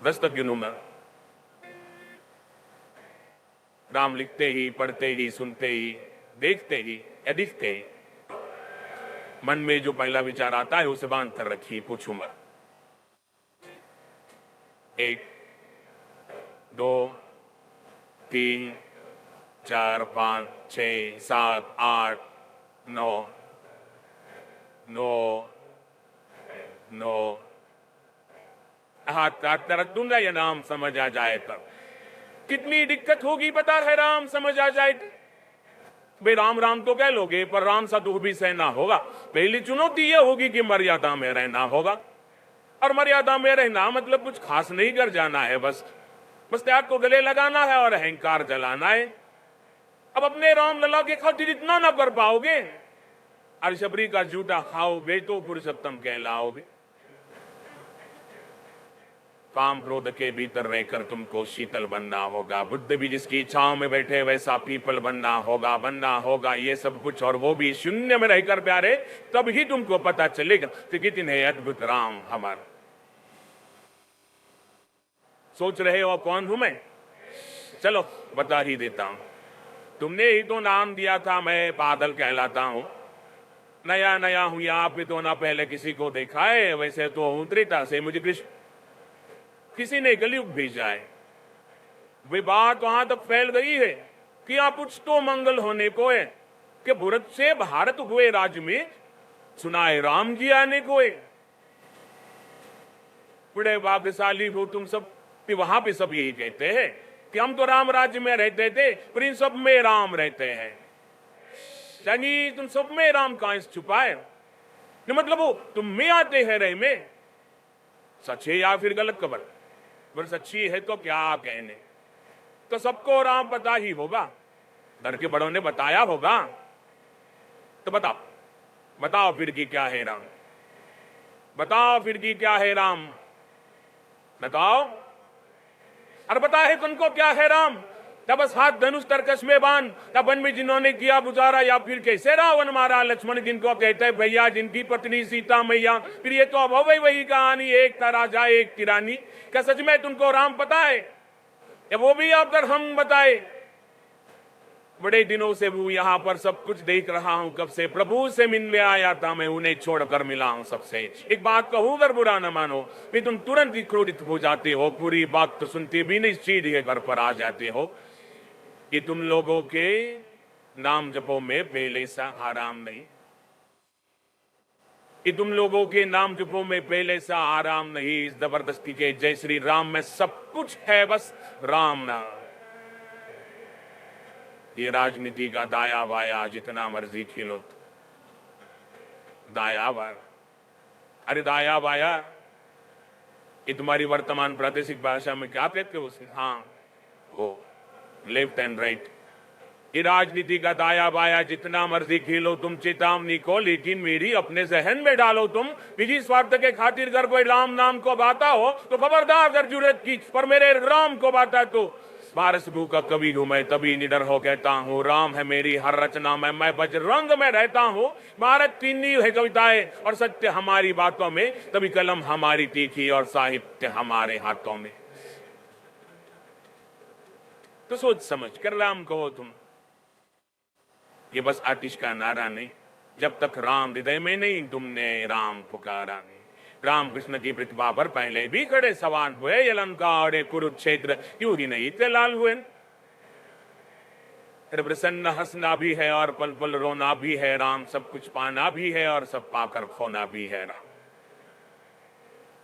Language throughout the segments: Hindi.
दस्तक में राम लिखते ही, पढ़ते ही, सुनते ही, देखते ही या दिखते ही मन में जो पहला विचार आता है उसे बांध कर रखिए। पूछू मत। 1 2 3 4 5 6 7 8 9 9 9 हाथ रख दूंगा या नाम समझ आ जाए तब। कितनी दिक्कत होगी पता है राम समझ आ जाए। भाई राम राम तो कह लोगे पर राम सा दुख भी सहना होगा। पहली चुनौती यह होगी कि मर्यादा में रहना होगा। और मर्यादा में रहना मतलब कुछ खास नहीं कर जाना है, बस त्याग को गले लगाना है और अहंकार जलाना है। अब अपने राम लला के खातिर इतना ना कर पाओगे और शबरी का जूठा खाओगे तो पुरुषोत्तम कहलाओगे। काम क्रोध के भीतर रहकर तुमको शीतल बनना होगा। बुद्ध भी जिसकी इच्छाओं में बैठे वैसा पीपल बनना होगा ये सब कुछ, और वो भी शून्य में रहकर प्यारे। तब ही तुमको पता चलेगा कि कितने अद्भुत राम हमारे। सोच रहे हो कौन हूं मैं? चलो बता ही देता हूं। तुमने ही तो नाम दिया था मैं बादल कहलाता हूं। नया नया हूं यहाँ पे तो ना पहले किसी को देखा है। वैसे तो हूं त्रेता से मुझे कृष्ण किसी ने कलयुग भेजा है। वे बात वहां तक फैल गई है कि यहाँ कुछ तो मंगल होने को है कि भरत से भारत हुए राज्य में सुनाए राम जी आने को है। बड़े भाग्यशाली हो तुम सब। वहां पे सब यही कहते हैं कि हम तो राम राज्य में रहते थे पर इन सब में राम रहते हैं। यानी तुम सब में राम कहां छुपाए? मतलब वो तुम में आते हैं रहे में। सच है या फिर गलत खबर? पर सच्ची है तो क्या कहने। तो सबको राम पता ही होगा, घर के बड़ों ने बताया होगा। तो बताओ फिर की क्या है राम? बताओ फिर की क्या है राम? बताओ। और बता है तुमको क्या है राम? तब बस हाथ धनुष तरकश में बांध, तब वन में जिन्होंने किया गुजारा, या फिर कैसे रावण मारा लक्ष्मण जिनको कहते हैं भैया, जिनकी पत्नी सीता मैया। फिर ये तो अब हो गई वही कहानी, एक था राजा एक की रानी। क्या सच में तुमको राम पता है या वो भी आप हम बताए? बड़े दिनों से वो यहाँ पर सब कुछ देख रहा हूं। कब से प्रभु से मिलने आया था मैं, उन्हें छोड़कर मिला हूं सबसे। एक बात कहूं अगर बुरा न मानो, फिर तुम तुरंत ही क्रोधित हो जाते हो। पूरी बात तो सुनते भी नहीं सीधे घर पर आ जाते हो कि तुम लोगों के नाम जपो में पहले सा आराम नहीं। कि तुम लोगों के नाम जपो में पहले सा आराम नहीं। इस जबरदस्ती के जय श्री राम में सब कुछ है, बस राम नाम। ये राजनीति का दाया बाया जितना मर्जी खिलो। दाया बाया, अरे दाया बाया ये तुम्हारी वर्तमान प्रादेशिक भाषा में क्या कहते हो उसे? हाँ वो लेफ्ट एंड राइट। ये राजनीति का दाया बाया जितना मर्जी खेलो तुम चेतावनी को, लेकिन मेरी अपने जहन में डालो तुम। निजी स्वार्थ के खातिर अगर कोई राम नाम को बाता हो तो खबरदार अगर जरूरत की, पर मेरे राम को बाता तो बारस भू का कवि हूं मैं, तभी निडर हो कहता हूं राम है मेरी हर रचना में। मैं बजरंग में रहता हूं। भारत तीनी है कविताएं और सत्य हमारी बातों में, तभी कलम हमारी तीखी और साहित्य हमारे हाथों में। तो सोच समझ कर राम कहो तुम। ये बस आतिश का नारा नहीं, जब तक राम हृदय में नहीं तुमने राम पुकारा नहीं। राम कृष्ण की प्रतिभा पर पहले भी खड़े सवाल हुए। ये लंका और कुरुक्षेत्र क्यों ही नहीं थे लाल हुए। प्रसन्न हंसना भी है और पल पल रोना भी है राम। सब कुछ पाना भी है और सब पाकर खोना भी है राम।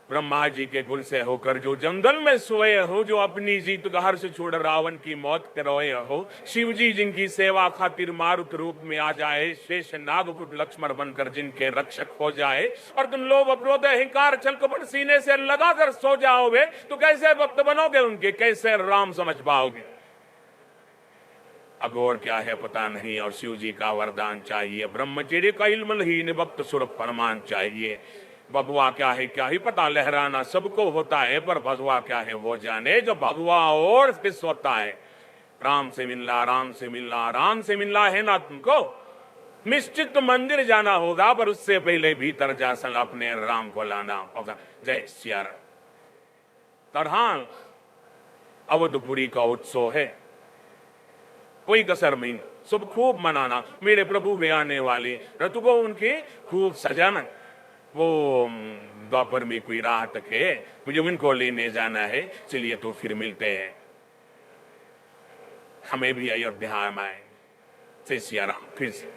ब्रह्मा जी के कुल से होकर जो जंगल में सोए हो, जो अपनी जीत का हर्ष छोड़ रावण की मौत करोए हो। शिव जी जिनकी सेवा खातिर मारुत रूप में आ जाए, शेष नागपुट लक्ष्मण बनकर जिनके रक्षक हो जाए। और तुम लोग अपरोध अहंकार छल कपट सीने से लगाकर सो जाओगे तो कैसे भक्त बनोगे उनके, कैसे राम समझ पाओगे? अघोर क्या है पता नहीं और शिव जी का वरदान चाहिए। ब्रह्मचर्य का इल्म ही भक्त सुर फरमान चाहिए। भगवा क्या है क्या ही पता, लहराना सबको होता है पर भगवा क्या है वो जाने जो भगवा और किस होता है। राम से मिलना, राम से मिलना, राम से मिलना है ना तुमको, निश्चित मंदिर जाना होगा पर उससे पहले भीतर जा सन अपने राम को लाना होगा। जय सिया राम। तरहान अवधपुरी का उत्सव है, कोई कसर नहीं, सब खूब मनाना। मेरे प्रभु वे आने वाले रथ को उनके खूब सजाना। वो द्वापर में कोई रात है, मुझे उनको लेने जाना है, चलिए तो फिर मिलते हैं। हमें भी अयोध्या में आए। जय सिया राम। फिर से